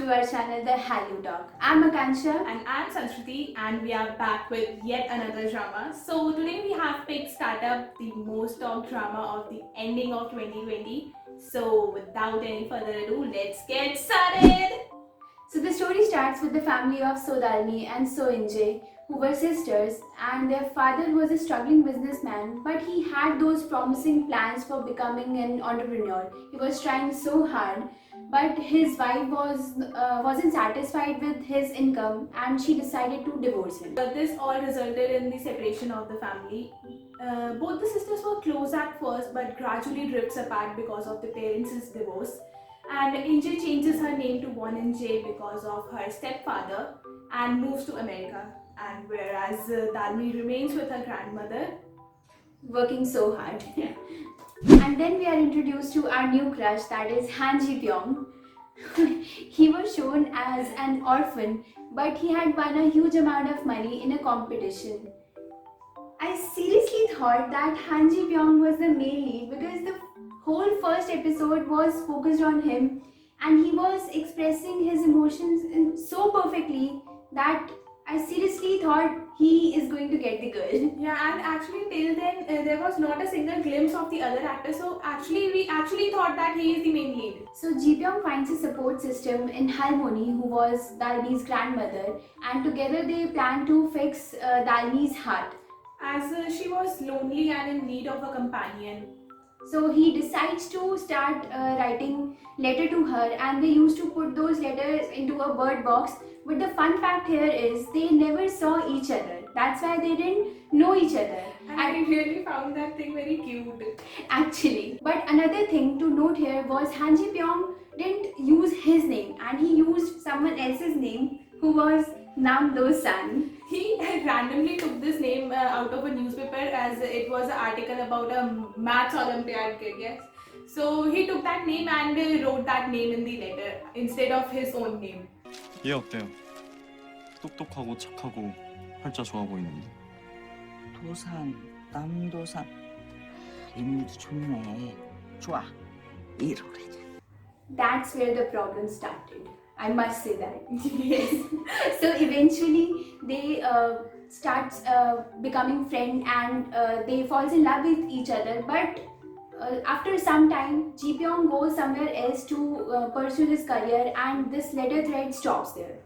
to our channel, The Hallyu Talk. I'm Akansha. And I'm Sanskruti, and we are back with yet another drama. So today we have picked Startup, the most talked drama of the ending of 2020. So without any further ado, let's get started! So the story starts with the family of So Dalmi and So Inje, who were sisters, and their father was a struggling businessman, but he had those promising plans for becoming an entrepreneur. He was trying so hard, but his wife wasn't satisfied with his income, and she decided to divorce him. But this all resulted in the separation of the family. Both the sisters were close at first, but gradually drifts apart because of the parents' divorce. And Inje changes her name to Won Inje because of her stepfather and moves to America. And whereas Dalmi remains with her grandmother, working so hard. Yeah. And then we are introduced to our new crush, that is Han Ji Pyong. He was shown as an orphan, but he had won a huge amount of money in a competition. I seriously thought that Han Ji Pyong was the main lead because the whole first episode was focused on him and he was expressing his emotions so perfectly that I seriously thought he is going to get the girl. yeah, and actually till then there was not a single glimpse of the other actor. So actually we thought that he is the main lead. So Ji Pyong finds a support system in Halmoni, who was Dalmi's grandmother, and together they plan to fix Dalmi's heart. As she was lonely and in need of a companion. So he decides to start writing letter to her, and they used to put those letters into a bird box. But the fun fact here is they never saw each other. That's why they didn't know each other. And I really found that thing very cute. Actually. But another thing to note here was Han Ji Pyong didn't use his name and he used someone else's name, who was Nam Do San. He randomly took this name out of a newspaper as it was an article about a maths Olympiad kid, yes. So he took that name and wrote that name in the letter instead of his own name. 얘 어때요? 똑똑하고 착하고 팔자 좋아 보이는데. 도산, 남도산. 이름도 좋네. 좋아. 이러래. That's where the problem started. I must say that. Yes. So eventually they start becoming friends and they falls in love with each other. But after some time, Ji Pyong goes somewhere else to pursue his career, and this letter thread stops there.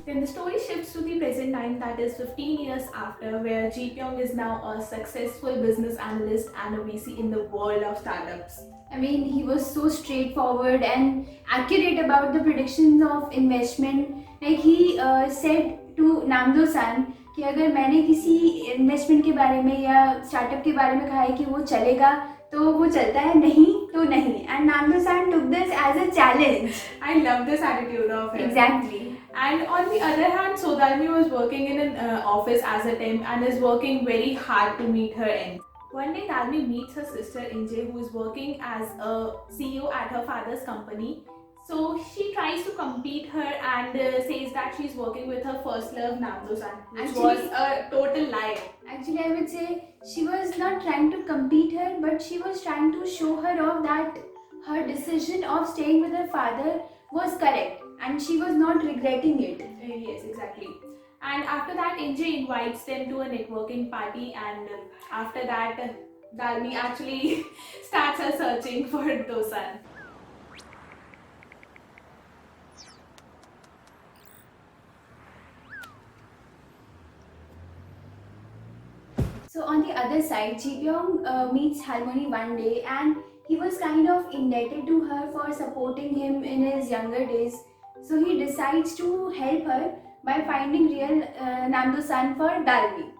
Then the story shifts to the present time, that is 15 years after, where Ji Pyong is now a successful business analyst and a VC in the world of startups. I mean, he was so straightforward and accurate about the predictions of investment. Like he said to Namdo San कि अगर मैंने किसी investment के बारे में या startup के बारे में कहा है कि वो चलेगा तो वो चलता है, नहीं तो नहीं. And Namdo San took this as a challenge. I love this attitude of him. Exactly. And on the other hand, So Dalmi was working in an office as a temp and is working very hard to meet her end. One day, Dalmi meets her sister Inje, who is working as a CEO at her father's company. So she tries to compete her and says that she's working with her first love, Namdo San, which was a total lie. Actually, I would say she was not trying to compete her, but she was trying to show her off that her decision of staying with her father was correct and she was not regretting it. Yes, exactly. And after that, Inje invites them to a networking party, and after that, Dalmi actually starts her searching for Dosan. So on the other side, Ji Pyong meets Halmoni one day and he was kind of indebted to her for supporting him in his younger days. So he decides to help her by finding real Namdo San for Dalmi.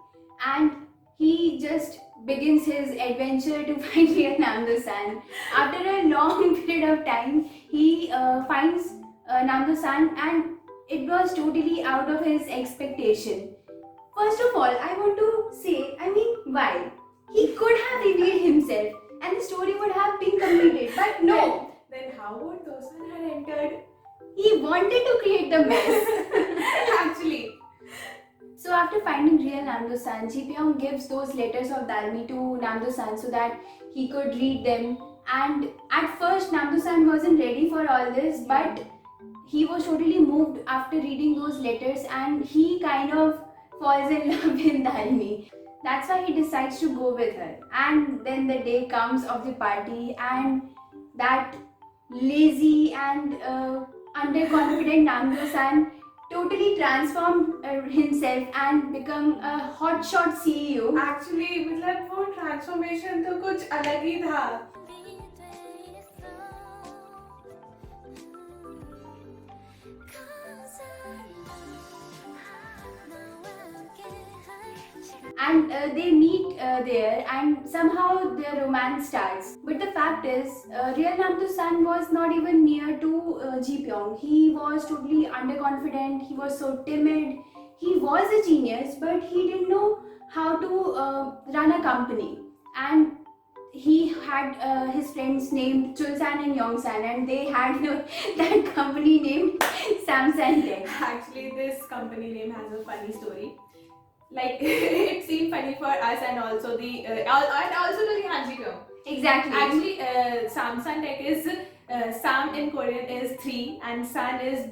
And he just begins his adventure to find real Namdo San. After a long period of time, he finds Namdo San and it was totally out of his expectation. First of all, I want to say, why? He could have revealed himself and the story would have been completed, but no. Then how would Dosan had entered? He wanted to create the mess. Actually. So after finding real Namdo San, Ji Pyong gives those letters of Dalmi to Namdo San so that he could read them. And at first Namdo San wasn't ready for all this, but he was totally moved after reading those letters, and he kind of falls in love with Dalmi. That's why he decides to go with her. And then the day comes of the party, and that lazy and underconfident Namdo-san totally transformed himself and become a hotshot CEO. Actually, मतलब वो transformation तो कुछ अलग ही था. And they meet there, and somehow their romance starts. But the fact is, real Namdo-san was not even near to Ji Pyong. He was totally underconfident, he was so timid. He was a genius, but he didn't know how to run a company. And he had his friends named Chul-san and Yong-san, and they had that company named Samsung Tech. Actually, this company name has a funny story. Like it seemed funny for us and also the and also to the Han Ji Pyong. Exactly. Actually, Samsung Tech is Sam in Korean is 3 and San is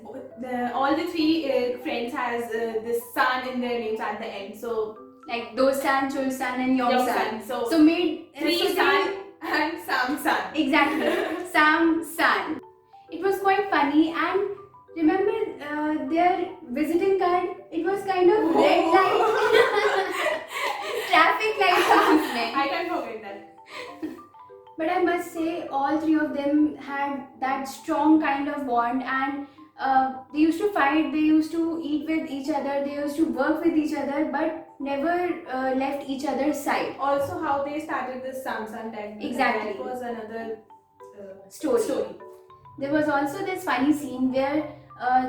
all the 3 friends has this San in their names at the end. So like Do-san, Chul-san and Yong-san. So made 3 so San and Samsung. Exactly. Sam-san. It was quite funny, and remember their visiting card? It was kind of red light, traffic light उसमें. I can't forget that. But I must say, all 3 of them had that strong kind of bond, and they used to fight, they used to eat with each other, they used to work with each other, but never left each other's side. Also, how they started this Samsung Tech. Exactly. That was another Story. There was also this funny scene where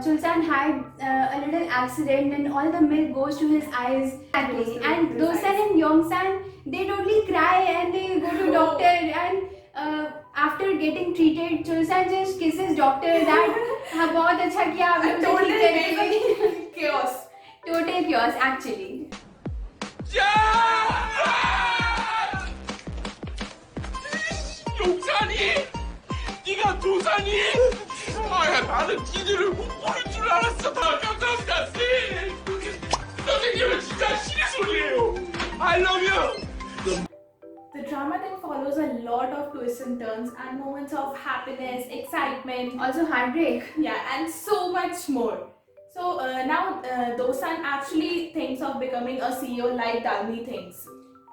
Chulsan had a little accident and all the milk goes to his eyes. Exactly. And Do-san and Yong-san, they totally cry and they go to doctor, and after getting treated, Chulsan just kisses doctor that हाँ बहुत अच्छा किया आपने मुझे ठीक करके. Chaos. Total chaos actually. 용산이? 네가 도산이? 아야 나는 니들을 못 보는 줄 알았어. 감사합니다 쌤. 선생님은 진짜 신의 소리예요. I love you. The drama then follows a lot of twists and turns and moments of happiness, excitement, Also heartbreak. yeah, and so much more. So now Do-san actually thinks of becoming a CEO like Dalmi thinks.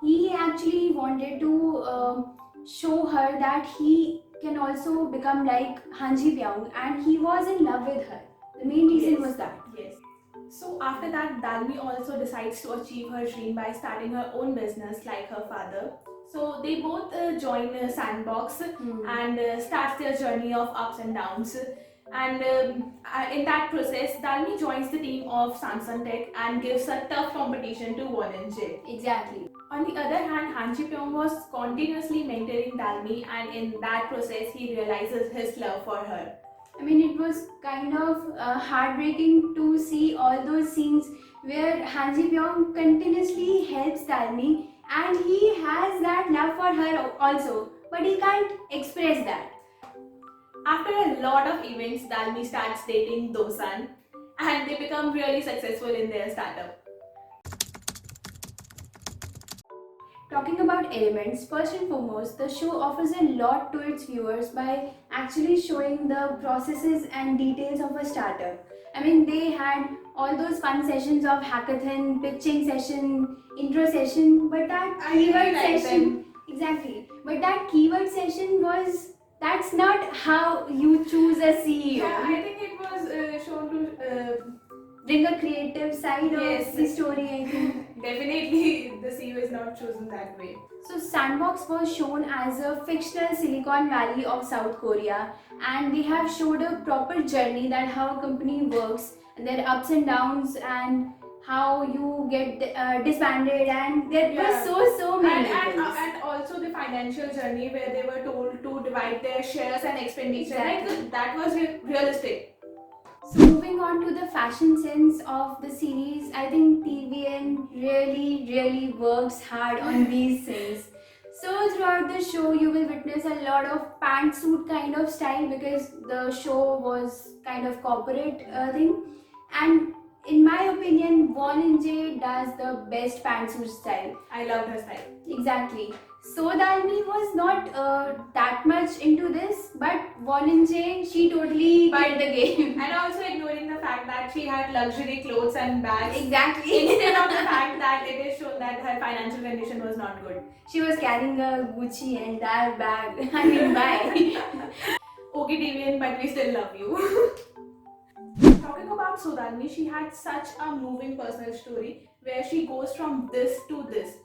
He actually wanted to show her that he can also become like Han Ji Pyong, and he was in love with her. The main reason Yes. was that. Yes. So after that, Dalmi also decides to achieve her dream by starting her own business like her father. So they both join Sandbox and starts their journey of ups and downs. And in that process, Dalmi joins the team of Samsung Tech and gives a tough competition to Won and Jay. Exactly. On the other hand, Han Ji Pyong was continuously mentoring Dalmi, and in that process, he realizes his love for her. I mean, it was kind of heartbreaking to see all those scenes where Han Ji Pyong continuously helps Dalmi, and he has that love for her also, but he can't express that. After a lot of events, Dalmi starts dating Do-san, and they become really successful in their startup. Talking about elements, first and foremost, the show offers a lot to its viewers by actually showing the processes and details of a startup. I mean, they had all those fun sessions of hackathon, pitching session, intro session, but that I really keyword like session, exactly. But that keyword session that's not how you choose a CEO. Yeah, I think it was shown to Bring a creative side Yes. of the story, I think. definitely the CEO is not chosen that way. So Sandbox was shown as a fictional Silicon Valley of South Korea, and they have showed a proper journey that how a company works and their ups and downs and how you get disbanded, and there Yeah. were so many And things. also the financial journey where they were told to divide their shares and expenditure. Exactly. Like that was realistic. So moving on to the fashion sense of the series, I think TVN really works hard on these things. So throughout the show, you will witness a lot of pantsuit kind of style because the show was kind of corporate thing. And in my opinion, Won Jay does the best pantsuit style. I loved her style. Exactly. So Dalmi was not that much into this, but Won Jay, she totally played the game. And also ignoring the fact that she had luxury clothes and bags. Exactly. Instead of the fact that it is shown that her financial condition was not good. She was carrying a Gucci entire bag. I mean, why? Okay, Devian, but we still love you. Talking about Sodalmi, she had such a moving personal story where she goes from this to this.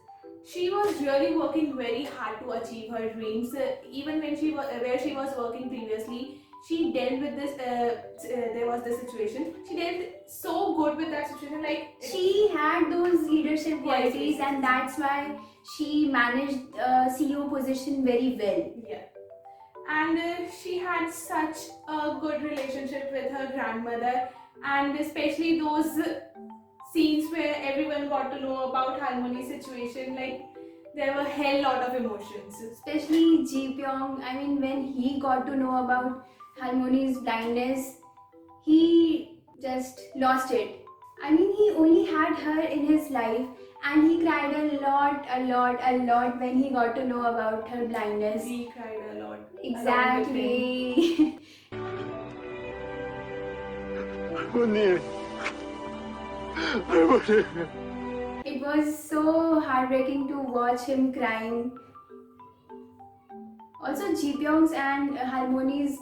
She was really working very hard to achieve her dreams. Even when where she was working previously, she dealt with this. There was this situation. She dealt so good with that situation. Like She had those leadership qualities, yes. and that's why she managed CEO position very well. yeah. And she had such a good relationship with her grandmother, and especially those scenes where everyone got to know about Harmony's situation. Like there were hell lot of emotions. Especially Ji Pyong. I mean, when he got to know about Harmony's blindness, he just lost it. I mean, he only had her in his life, and he cried a lot when he got to know about her blindness. We cried a lot. Exactly. 할머니, 할머니. It was so heartbreaking to watch him crying. Also, Ji Pyong's and Harmony's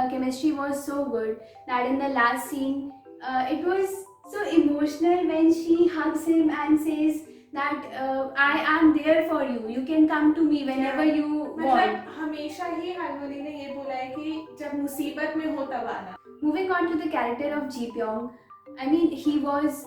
chemistry was so good that in the last scene, it was so emotional when she hugs him and says that I am there for you. You can come to me whenever you want. मतलब हमेशा ही harmony ने ये बोला है कि जब मुसीबत में हो तब आना. Moving on to the character of Ji Pyong, I mean, he was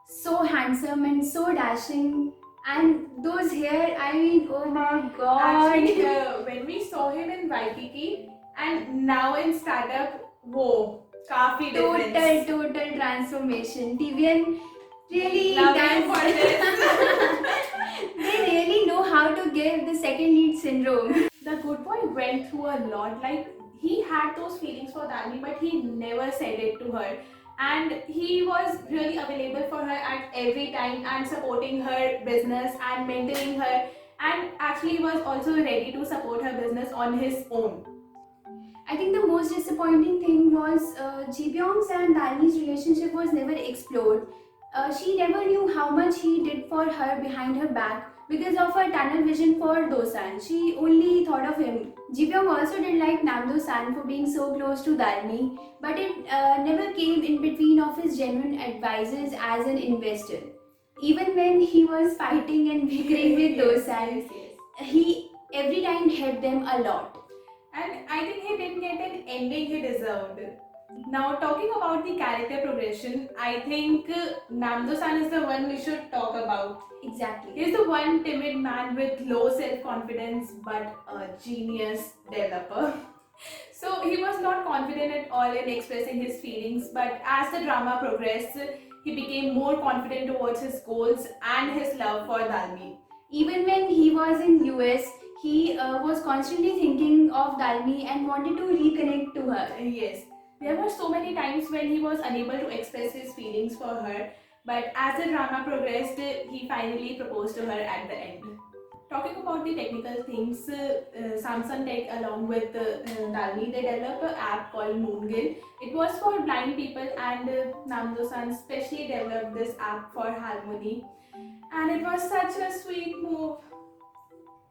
so handsome and so dashing, and those hair, I mean, oh my god. Actually, when we saw him in Waikiki and now in startup, whoa, काफी difference. total transformation. TVN really Love you does. for this. They really know how to give the second lead syndrome. The good boy went through a lot. Like he had those feelings for Dani, but he never said it to her. And he was really available for her at every time and supporting her business and mentoring her. And actually, he was also ready to support her business on his own. I think the most disappointing thing was Ji Pyong's and Dalmi's relationship was never explored. She never knew how much he did for her behind her back because of her tunnel vision for Dosan. She only thought of him. Ji Pyong also didn't like Nam Do-san for being so close to Dalmi, but it never came in between of his genuine advices as an investor. Even when he was fighting and bickering with Dosan, he every time helped them a lot. And I think he didn't get an ending he deserved. Now, talking about the character progression, I think Namdo-san is the one we should talk about. Exactly. He's the one timid man with low self-confidence but a genius developer. So he was not confident at all in expressing his feelings, but as the drama progressed, he became more confident towards his goals and his love for Dalmi. Even when he was in US, he was constantly thinking of Dalmi and wanted to reconnect to her. Yes, there were so many times when he was unable to express his feelings for her, but as the drama progressed, he finally proposed to her at the end. Talking about the technical things, Samsung Tech along with Dalmi, they developed an app called Moongil. It was for blind people, and Namdo-san specially developed this app for Harmony, and it was such a sweet move.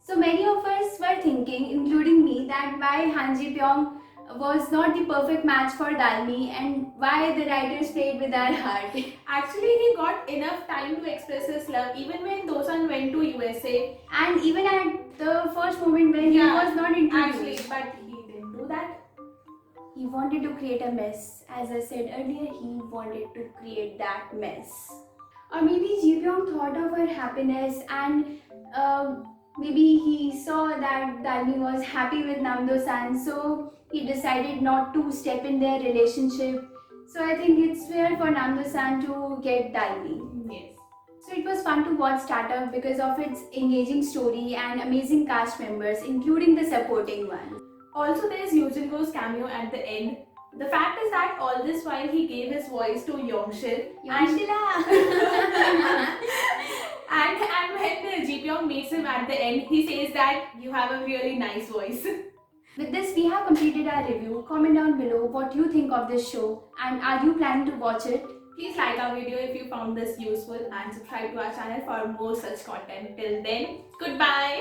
So many of us were thinking, including me, that why Han Ji Pyong was not the perfect match for Dalmi and why the writers played with our heart. Actually, he got enough time to express his love even when Dosan went to USA. And even at the first moment when he was not into Actually, it, but he didn't do that. he wanted to create a mess. As I said earlier, he wanted to create that mess. Or maybe Ji Pyong thought of her happiness and maybe he saw that Dalmi was happy with Namdo-san, so he decided not to step in their relationship. So I think it's fair for Namdo-san to get Dalmi. Yes. So it was fun to watch Startup because of its engaging story and amazing cast members, including the supporting ones. Also, there's Yojin-go's cameo at the end. The fact is that all this while he gave his voice to Youngshil, and when Ji Pyong meets him at the end, he says that you have a really nice voice. With this, we have completed our review. Comment down below what you think of this show and are you planning to watch it? Please like our video if you found this useful and subscribe to our channel for more such content. Till then, goodbye.